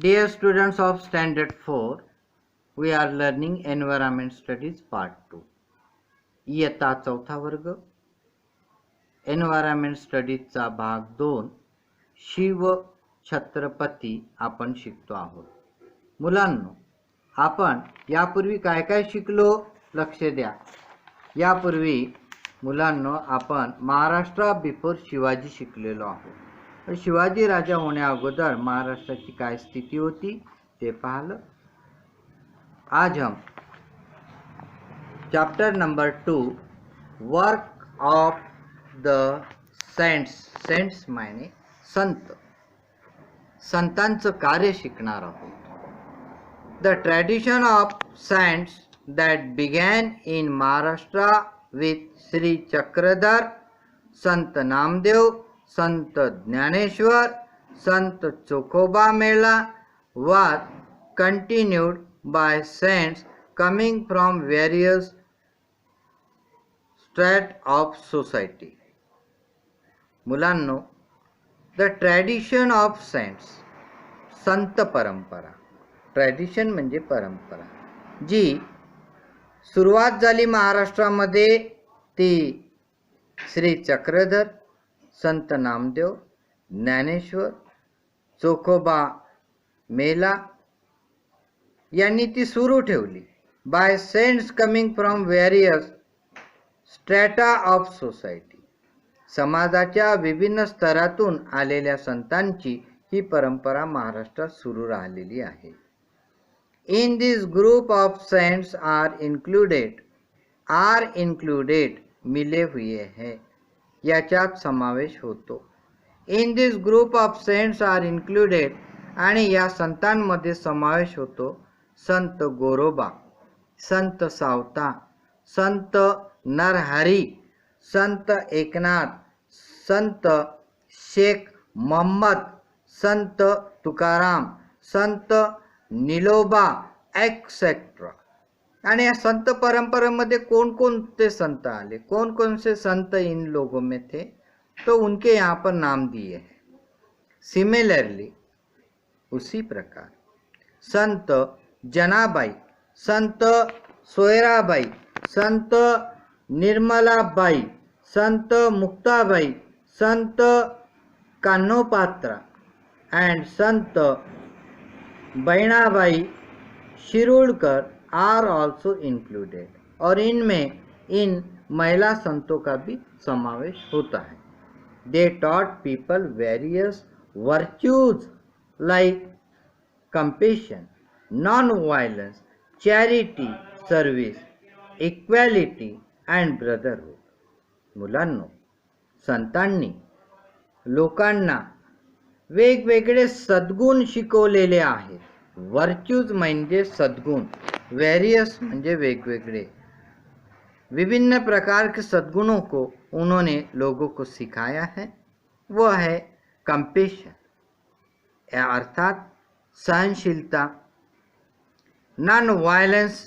Dear students of Standard 4, we are learning Environment Studies Part 2. इयत्ता चौथा वर्ग environment स्टडीजचा भाग 2 शिव छत्रपती आपण शिकतो आहोत. मुलांनो, आपण यापूर्वी काय काय शिकलो लक्ष द्या. यापूर्वी मुलांनो आपण महाराष्ट्र बिफोर शिवाजी शिकलेलो आहोत. शिवाजी राजा होण्या अगोदर महाराष्ट्राची काय स्थिती होती ते पाहिलं. आज हम chapter number 2 work of the saints, saints माने संत, संतांचं कार्य शिकणार आहोत. The tradition of saints that began in Maharashtra with Sri Chakradhar, Sant Namdev, Sant Jnaneshwar, Sant Chokoba Mela was continued by saints coming from various strates of society. मुलांनो, the tradition of saints, संत परंपरा, tradition म्हणजे परंपरा, जी सुरुवात झाली महाराष्ट्रामध्ये ती श्री चक्रधर, संत नामदेव, ज्ञानेश्वर, चोखोबा मेला यांनी ती सुरू ठेवली. By saints coming from various strata of society, समाजाच्या विभिन्न स्तरातून आलेल्या संतांची ही परंपरा महाराष्ट्रात सुरू राहिलेली आहे. In this group of saints are included मिले हुए हैं, याच्यात समावेश होतो. In this group of saints are included आणि या संतांमध्ये समावेश होतो संत गोरोबा, संत सावता, संत नरहरी, संत एकनाथ, संत शेख मोहम्मद, संत तुकाराम, संत निलोबा एक्सेट्रा. आणि या संत परंपरेमध्ये कौन कौन से संत आले, कौन कौन से संत इन लोगों में थे, तो उनके यहाँ पर नाम दिए हैं. सिमिलरली उसी प्रकार संत जनाबाई, संत सोयराबाई, संत निर्मलाबाई, संत मुक्ताबाई, संत कान्होपात्रा एंड संत बैणाबाई शिरुड़कर आर ऑल्सो इंक्लूडेड. और इनमें इन महिला संतों का भी समावेश होता है. They taught people various virtues like compassion, non violence, charity, service, equality and brotherhood. मुलांनो, संतांनी लोकांना वेगवेगळे सद्गुण शिकवलेले आहेत. वर्च्यूज म्हणजे सद्गुण, वेरियस म्हणजे वेगवेगळे. विभिन्न प्रकार के सद्गुणों को उन्होंने लोगों को सिखाया है. वो है कंपैशन अर्थात सहनशीलता, नॉन वायलेंस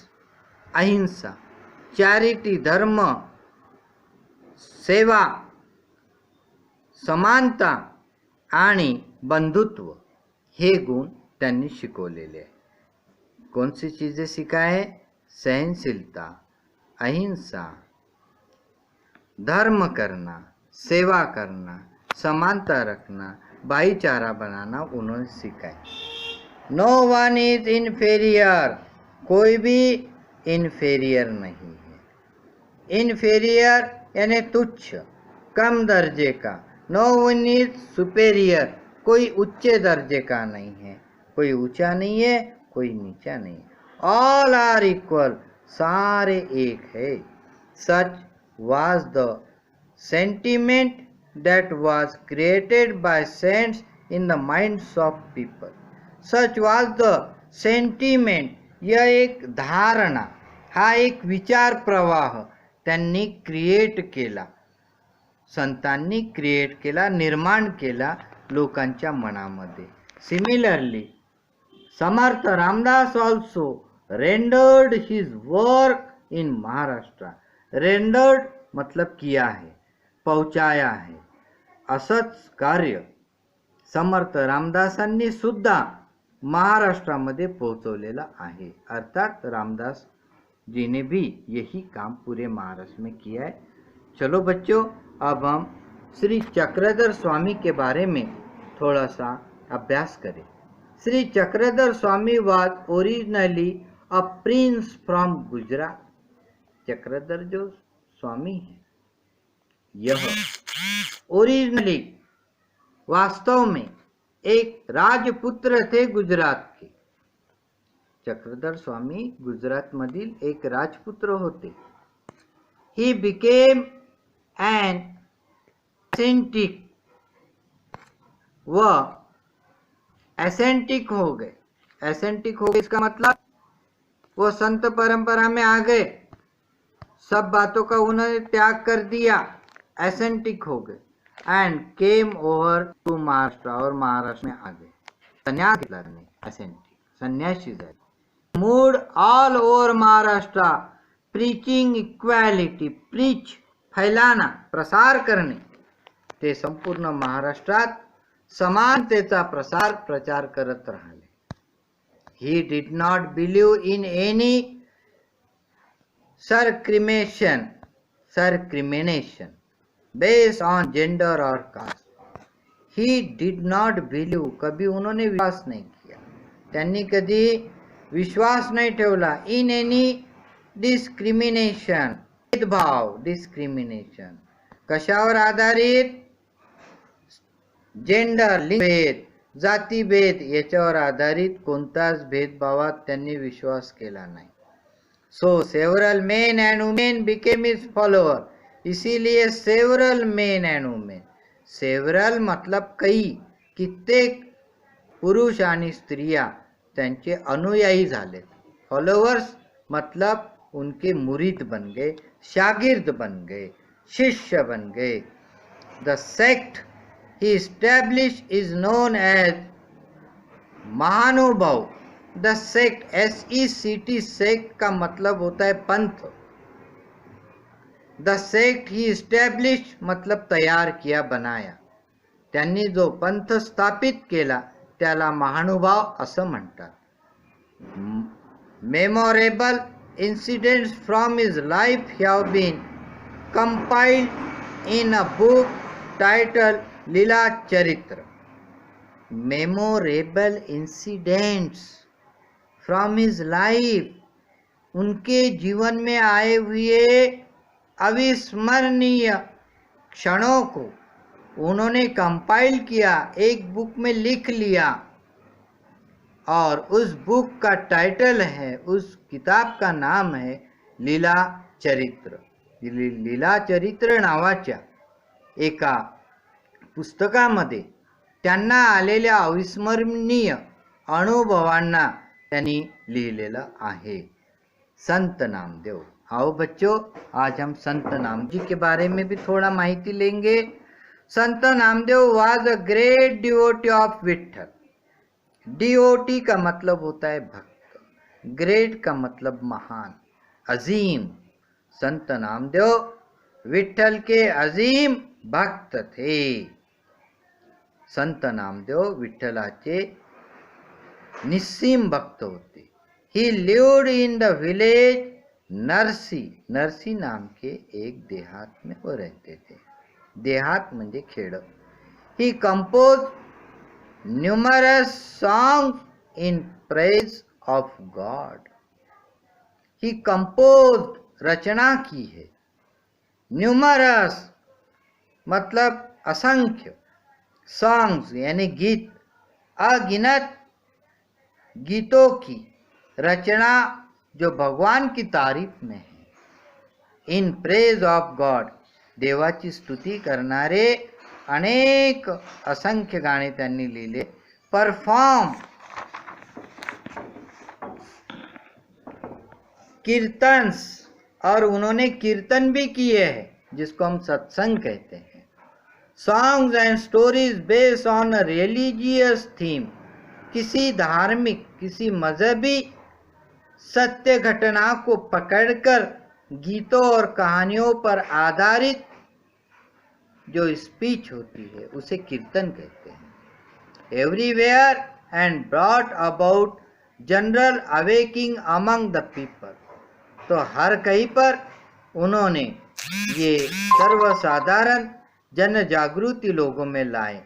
अहिंसा, चैरिटी धर्म, सेवा, समानता आणि बंधुत्व, हे गुण त्यांनी शिकवलेले आहे. कौन सी चीज़ें सिखाए? सहनशीलता, अहिंसा, धर्म करना, सेवा करना, समानता रखना, भाईचारा बनाना उन्होंने सिखाया. नो वन इज इन्फेरियर, कोई भी इन्फेरियर नहीं है. इन्फेरियर यानी तुच्छ, कम दर्जे का. नो वन इज सुपेरियर, कोई उच्च दर्जे का नहीं है, कोई ऊंचा नहीं है, कोई नीचा नहीं है. ऑल आर इक्वल, सारे एक है. Such was the sentiment that was created by saints in the minds of people. Such was the sentiment, यह एक धारणा, हा एक विचार प्रवाह त्यांनी क्रिएट केला, संतांनी क्रिएट केला, निर्माण केला लोकांच्या मनामध्ये. Similarly Samarth Ramdas also rendered his work in Maharashtra. Rendered मतलब किया है, पहुंचाया है. असंच कार्य समर्थ रामदासांनी सुद्धा महाराष्ट्रामध्ये पोहोचवलेला आहे। अर्थात रामदास जी ने भी यही काम पूरे महाराष्ट्र में किया है। चलो बच्चों, अब हम श्री चक्रधर स्वामी के बारे में थोड़ा सा अभ्यास करें। श्री चक्रधर स्वामी वाज originally a prince from Gujarat. Chakradhar जो स्वामी है यह ओरिजिनली वास्तव में एक राजपुत्र थे गुजरात के। चक्रधर स्वामी गुजरात मधील एक राजपुत्र होते। ही बिकेम एन एसेंटिक व एसेंटिक हो गए। एसेंटिक हो गए इसका मतलब वो संत परंपरा में आ गए, सब बातों का उन्होंने त्याग कर दिया, एसेंटिक हो गए। And came over to Maharashtra, और महाराष्ट्र में आ गए, संन्यास घेतला त्यांनी, एसेंटिक संन्यासी झाले। Mood all over Maharashtra preaching equality, preach फैलाना, प्रसार करणे, ते संपूर्ण महाराष्ट्रात समानतेचा प्रचार करत राहिले। He did not believe in any discrimination based on gender और caste. He did not believe, कभी उन्होंने विश्वास नहीं किया, त्यांनी कधी विश्वास नहीं ठेवला इन एनी डिस्क्रिमिनेशन, भेदभाव, डिस्क्रिमिनेशन कशावर आधारित, जेंडर लिंगभेद, जातीभेद याच्यावर आधारित कोणताच भेदभावात त्यांनी विश्वास केला नाही। So several men and women became his follower, इसीलिए several men and women, several मतलब कई, कित्येक पुरुष आणि स्त्रिया त्यांचे अनुयायी झाले। फॉलोअर्स मतलब उनके मुरीद बन गए, शागिर्द बन गए, शिष्य बन गए। The sect he established is known as Mahanubhav. The sect, SECT, sect का मतलब होता है पंथ। द सेक्ट ही एस्टैब्लिश्ड मतलब तयार किया, बनाया। त्यांनी जो पंथ स्थापित केला त्याला महानुभाव असं म्हणतात। Memorable incidents from his life have been compiled in a book titled लीला चरित्र। Memorable incidents from his life, उनके जीवन में आए हुए अविस्मरणीय क्षणों को उन्होंने कंपाइल किया, एक बुक में लिख लिया, और उस बुक का टाइटल है, उस किताब का नाम है लीला चरित्र। लीला चरित्र नावाच्या एका पुस्तकामध्ये त्यांना आलेल्या अविस्मरणीय अनुभवांना त्यांनी लिहिलेलं आहे। संत नामदेव। आओ बच्चों, आज हम संत नामदेव जी के बारे में भी थोड़ा माहिती लेंगे। संत Namdev was a great devotee of Vitthal. Devotee का मतलब होता है भक्त, ग्रेट का मतलब महान, अजीम। संत नामदेव विठ्ठल के अजीम भक्त थे। संत नामदेव विठ्ठलाचे निस्सीम भक्त होते। ही lived in the village Narsi, Narsi नाम के एक देहात में वो रहते थे। देहात म्हणजे खेड़। He compose numerous songs in praise of God. He compose रचना की है, न्यूमरस मतलब असंख्य, सॉन्ग्स यानी गीत, अगिनत गीतों की रचना जो भगवान की तारीफ में है। इन प्रेज ऑफ गॉड, देवाची स्तुती करणारे अनेक असंख्य गाणे त्यांनी लिहिले। परफॉर्म कीर्तन्स, और उन्होंने कीर्तन भी किए हैं जिसको हम सत्संग कहते हैं। Songs end stories based on a religious theme, किसी धार्मिक, किसी मजहबी सत्य घटना को पकड़कर गीतों और कहानियों पर आधारित जो स्पीच होती है उसे कीर्तन कहते हैं। Everywhere and brought about general awakening among the people. तो हर कहीं पर उन्होंने ये सर्वसाधारण जनजागृती लोगों में लाए,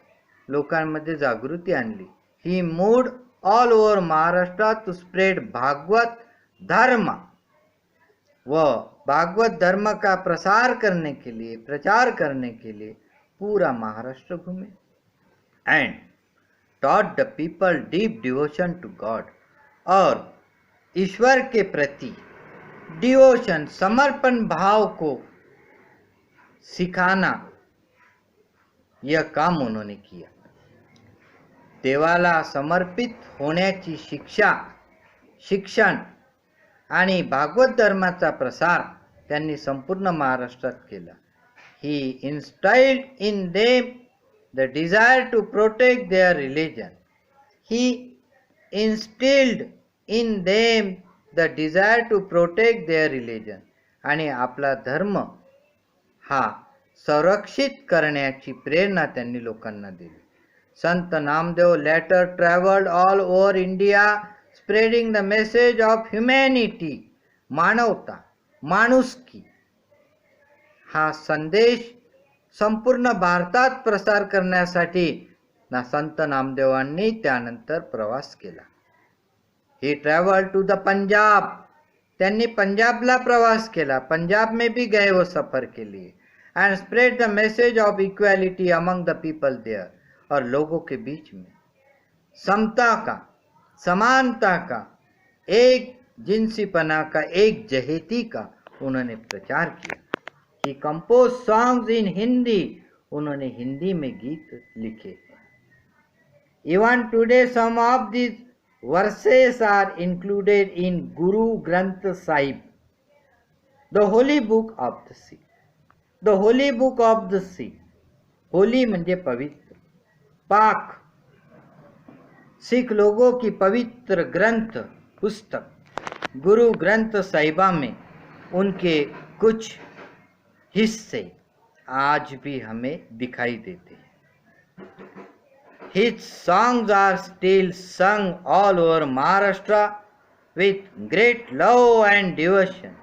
लोकांमध्ये जागृती आणली. ही moved all over Maharashtra to spread Bhagwat धर्म, व भागवत धर्म का प्रसार करने के लिए, प्रचार करने के लिए पूरा महाराष्ट्र घूमे. End taught the people deep devotion to God, और ईश्वर के प्रति डिवोशन, समर्पण भाव को सिखाना, यह काम उन्होंने किया. देवाला समर्पित होण्याची शिक्षण आणि भागवत धर्माचा प्रसार त्यांनी संपूर्ण महाराष्ट्रात केला. He instilled in them the desire to protect their religion. He instilled in them the desire to protect their religion. आणि आपला धर्म हा संरक्षित करण्याची प्रेरणा त्यांनी लोकांना दिली. Sant Namdev later travelled all over India spreading the message of humanity, मानवता, माणुसकी हा संदेश संपूर्ण भारतात प्रसार करण्यासाठी संत नामदेवांनी त्यानंतर प्रवास केला. ही ट्रॅव्हल टू द पंजाब, त्यांनी पंजाबला प्रवास केला. पंजाब में भी गए वो सफर के लिए. And spread the message of equality among the people there, और लोगों के बीच में समता का, समानता का, एक जिनसीपना का, एक जहेती का उन्होंने प्रचार किया. He compose songs in Hindi, उन्होंने हिंदी में गीत लिखे. Even today some of this verses are included in Guru Granth Sahib, the holy book of the Sikh. The holy book of the Sikh, Holy म्हणजे पवित्र, पाक, सिख लोगों की पवित्र ग्रंथ पुस्तक गुरु ग्रंथ साहिबा में उनके कुछ हिस्से आज भी हमें दिखाई देते हैं. His songs are still sung all over Maharashtra with great love and devotion.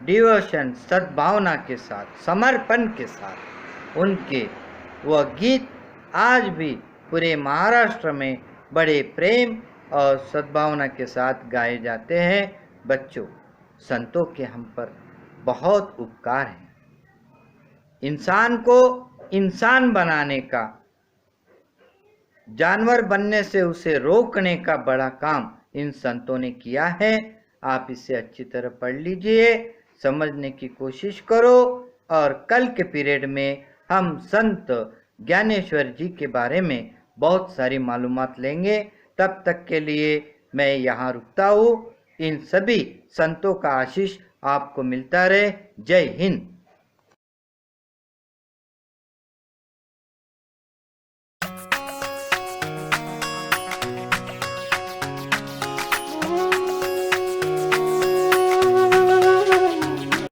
Devotion, सद्भावना के साथ, समर्पण के साथ उनके वह गीत आज भी पूरे महाराष्ट्र में बड़े प्रेम और सद्भावना के साथ गाए जाते हैं. बच्चों, संतों के हम पर बहुत उपकार हैं. इंसान को इंसान बनाने का, जानवर बनने से उसे रोकने का बड़ा काम इन संतों ने किया है. आप इसे अच्छी तरह पढ़ लीजिए, समझने की कोशिश करो, और कल के पीरियड में हम संत ज्ञानेश्वर जी के बारे में बहुत सारी मालूमात लेंगे. तब तक के लिए मैं यहाँ रुकता हूँ. इन सभी संतों का आशीष आपको मिलता रहे. जय हिंद.